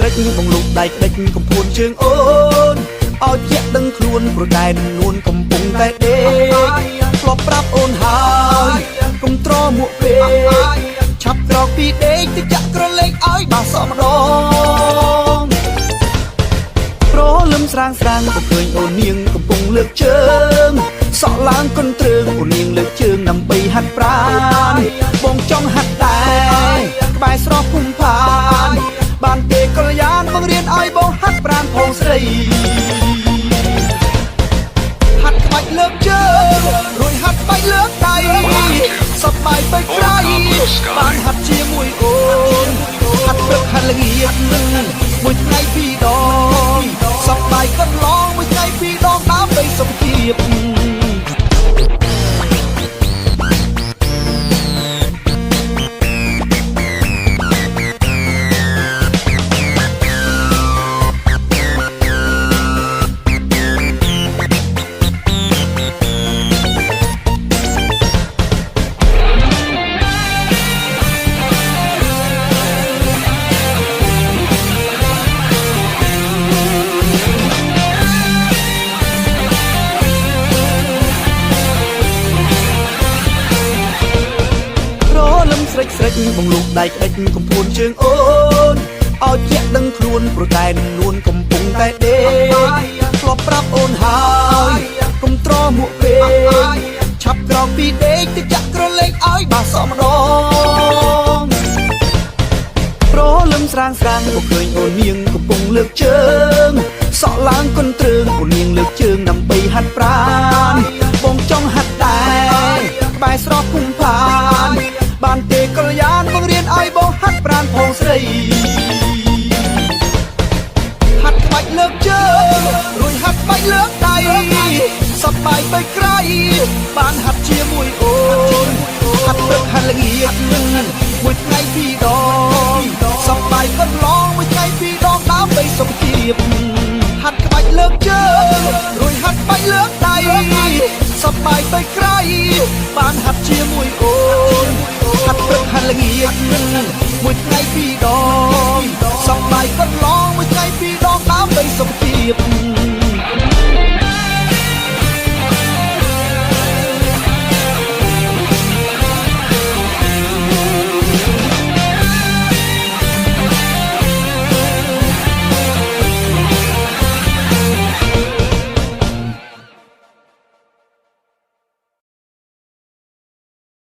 ស្រេចបងលោកដៃដេចកំពួនជើងអូនឲ្យជាក់ដឹងខ្លួនព្រោះតែនួនកំពុងតែដេកធ្លាប់ប្រាប់អូនហើយកុំត្រមួកពេកឆាប់ក្រោកពីដេកទៅចាក់ក្រឡេកឲ្យបាសម្ដងព្រលឹមស្រាងស្រាងក៏ឃើញអូននាងកំពុងលើកជើងសក់ឡើងកន្ទ្រើងអូននាងលើកជើងដើម្បីហាត់ប្រាណបងចង់ហាត់ដែរក្បែរស្រស់ភូមិផានបានទេកល្យានបង្រៀនឲ្យបងហាត់ប្រាណផងស្រីហាត់ក្បាច់លើកជើងរួចហាត់ក្បាច់លើកដៃសប្បាយពេកក្រៃបានហាត់ជាមួយអូនហាត់ព្រឹកហាត់ល្ងាចមួយថ្ងៃពីរដងសប្បាយកន្លងមួយថ្ងៃពីរដងដើម្បីសុខភាពស្រេចបងលោកដៃដេចកំពួនជើងអូនឲ្យជាក់ដឹងខ្លួនព្រោះតែនួនកំពុងតែដេកធ្លាប់ប្រាប់អូនហើយកុំត្រមួកពេកឆាប់ក្រោកពីដេកទៅចាក់ក្រឡេកឲ្យបាសម្ដងព្រលឹមស្រាងស្រាងក៏ឃើញអូននាងកំពុងលើកជើងសក់ឡើងកន្ទ្រើងអូននាងលើកជើងដើម្បីហាត់ប្រាណបងចង់ហាត់ដែរក្បែរស្រស់ភូមិផានបានទេកល្យានបង្រៀនឲ្យបងហាត់ប្រាណផងស្រីហាត់ក្បាច់លើកជើងរួចហាត់ក្បាច់លើកដៃសប្បាយពេកក្រៃបានហាត់ជាមួយអូនហាត់ព្រឹកហាត់ល្ងាចមួយថ្ងៃពីរដងសប្បាយកន្លងមួយថ្ងៃពីរដងដើម្បីសុខភាពហាត់ក្បាច់លើកជើងរួចហាត់ក្បាច់លើកដៃសប្បាយពេកក្រៃបានហាត់ជាមួយអូ